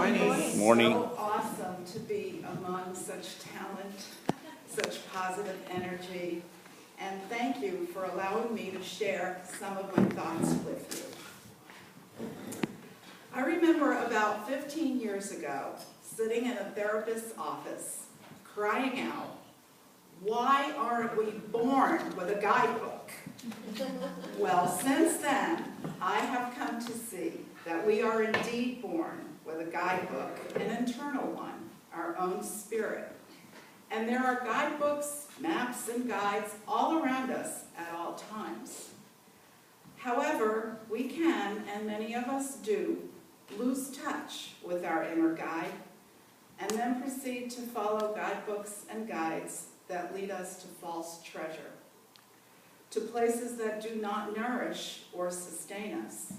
Morning. Morning. So awesome to be among such talent, such positive energy, and thank you for allowing me to share some of my thoughts with you. I remember about 15 years ago, sitting in a therapist's office, crying out, "Why aren't we born with a guidebook?" Well, since then, I have come to see that we are indeed born with a guidebook, an internal one, our own spirit. And there are guidebooks, maps, and guides all around us at all times. However, we can, and many of us do, lose touch with our inner guide and then proceed to follow guidebooks and guides that lead us to false treasure, to places that do not nourish or sustain us,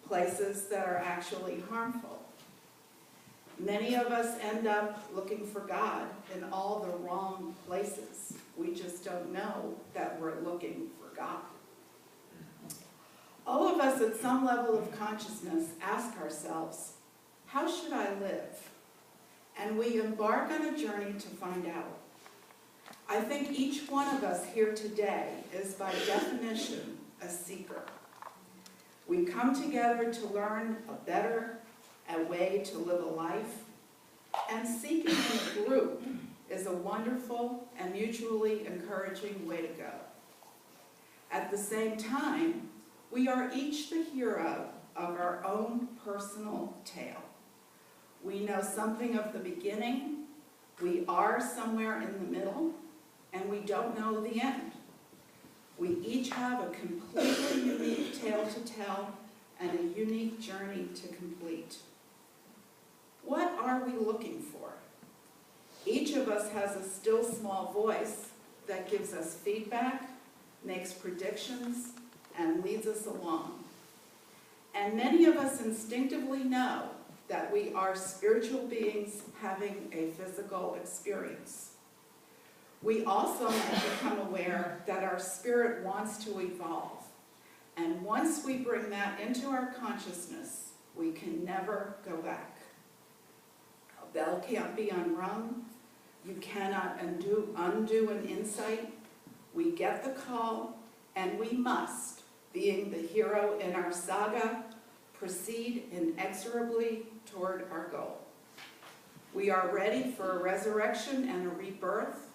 places that are actually harmful. Many of us end up looking for God in all the wrong places. We just don't know that we're looking for God. All of us at some level of consciousness ask ourselves, how should I live? And we embark on a journey to find out. I think each one of us here today is by definition a seeker. We come together to learn a way to live a life, and seeking in a group is a wonderful and mutually encouraging way to go. At the same time, we are each the hero of our own personal tale. We know something of the beginning, we are somewhere in the middle, and we don't know the end. We each have a completely unique tale to tell and a unique journey to complete. What are we looking for? Each of us has a still small voice that gives us feedback, makes predictions, and leads us along. And many of us instinctively know that we are spiritual beings having a physical experience. We also might become aware that our spirit wants to evolve. And once we bring that into our consciousness, we can never go back. A bell can't be unrung. You cannot undo an insight. We get the call, and we must, being the hero in our saga, proceed inexorably toward our goal. We are ready for a resurrection and a rebirth,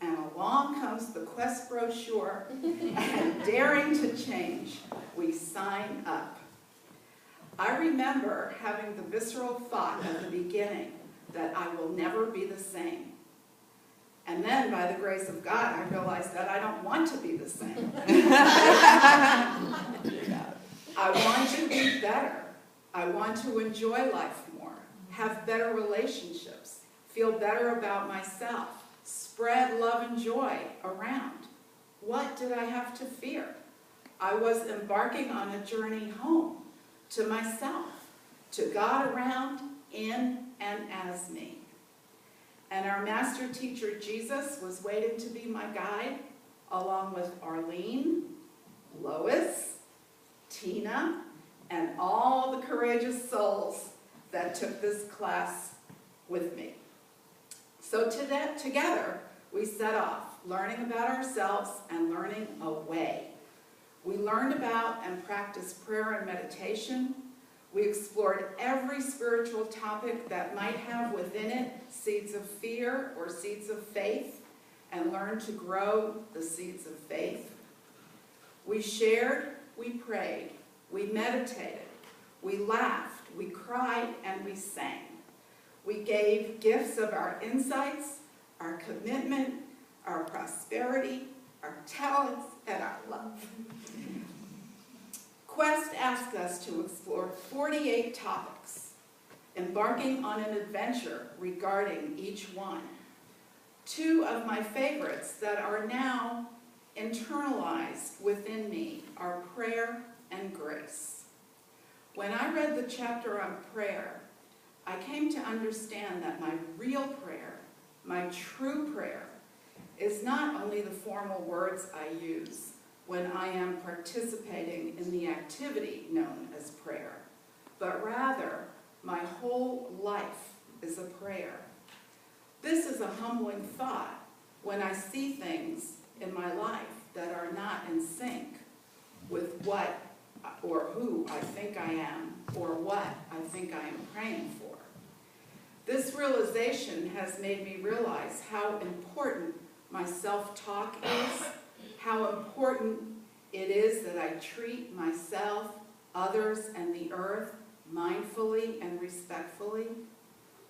and along comes the quest brochure, and daring to change, we sign up. I remember having the visceral thought at the beginning that I will never be the same. And then, by the grace of God, I realized that I don't want to be the same. I want to be better. I want to enjoy life more, have better relationships, feel better about myself, spread love and joy around. What did I have to fear? I was embarking on a journey home, to myself, to God around, in, and as me. And our master teacher, Jesus, was waiting to be my guide, along with Arlene, Lois, Tina, and all the courageous souls that took this class with me. So together, we set off, learning about ourselves and learning a way. We learned about and practiced prayer and meditation. We explored every spiritual topic that might have within it seeds of fear or seeds of faith, and learned to grow the seeds of faith. We shared, we prayed, we meditated, we laughed, we cried, and we sang. We gave gifts of our insights, our commitment, our prosperity, our talents, and our love. Quest asked us to explore 48 topics, embarking on an adventure regarding each one. Two of my favorites that are now internalized within me are prayer and grace. When I read the chapter on prayer, I came to understand that my real prayer, my true prayer, is not only the formal words I use when I am participating in the activity known as prayer, but rather My whole life is a prayer. This is a humbling thought when I see things in my life that are not in sync with what or who I think I am or what I think I am praying for. This realization has made me realize how important my self-talk is, how important it is that I treat myself, others, and the earth mindfully and respectfully,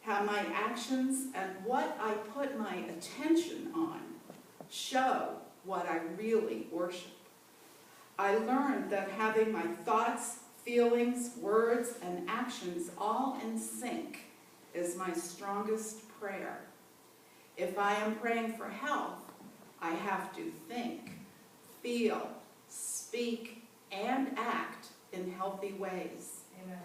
how my actions and what I put my attention on show what I really worship. I learned that having my thoughts, feelings, words, and actions all in sync is my strongest prayer. If I am praying for health, I have to think, feel, speak, and act in healthy ways. Amen.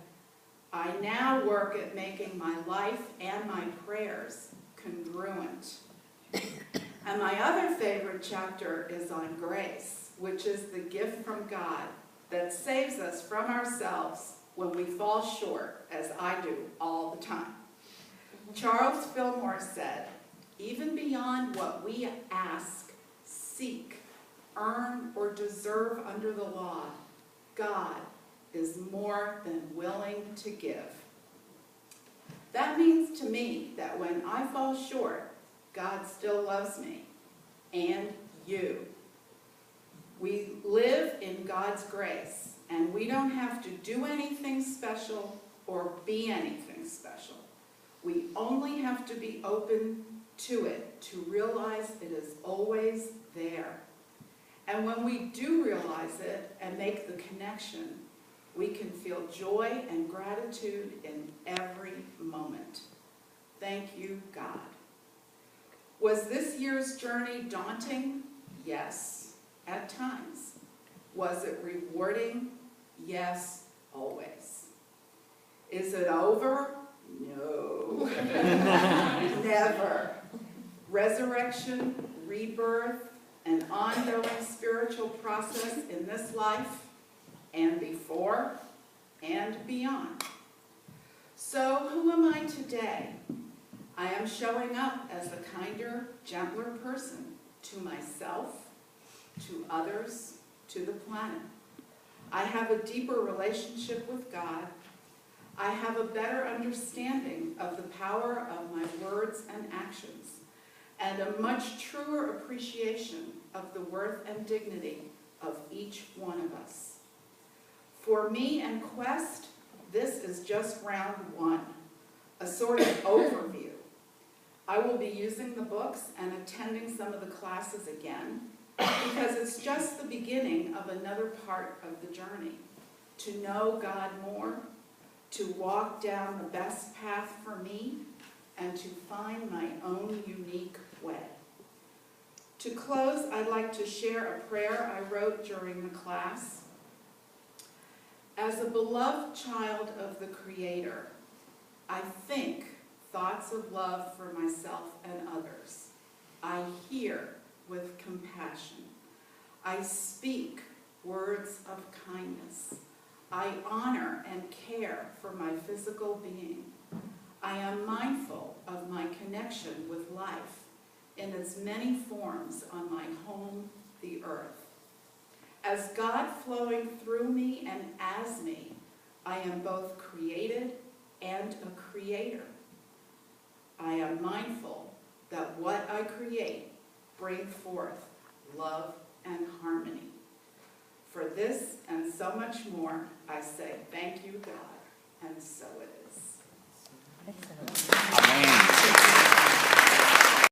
I now work at making my life and my prayers congruent. And my other favorite chapter is on grace, which is the gift from God that saves us from ourselves when we fall short, as I do all the time. Charles Fillmore said, "Even beyond what we ask, seek, earn, or deserve under the law, God is more than willing to give." That means to me that when I fall short, God still loves me, and you. We live in God's grace, and we don't have to do anything special or be anything special. We only have to be open to it, to realize it is always there. And when we do realize it and make the connection, we can feel joy and gratitude in every moment. Thank you, God. Was this year's journey daunting? Yes, at times. Was it rewarding? Yes, always. Is it over? No. Never. Resurrection, rebirth, an ongoing spiritual process in this life and before and beyond. So who am I today? I am showing up as a kinder, gentler person to myself, to others, to the planet. I have a deeper relationship with God. I have a better understanding of the power of my words and actions, and a much truer appreciation of the worth and dignity of each one of us. For me and Quest, this is just round one, a sort of overview. I will be using the books and attending some of the classes again, because it's just the beginning of another part of the journey, to know God more, to walk down the best path for me, and to find my own unique way. To close, I'd like to share a prayer I wrote during the class. As a beloved child of the Creator, I think thoughts of love for myself and others. I hear with compassion. I speak words of kindness. I honor and care for my physical being. I am mindful of my connection with life in its many forms on my home, the earth. As God flowing through me and as me, I am both created and a creator. I am mindful that what I create bring forth love and harmony. For this and so much more, I say thank you, God, and so it is.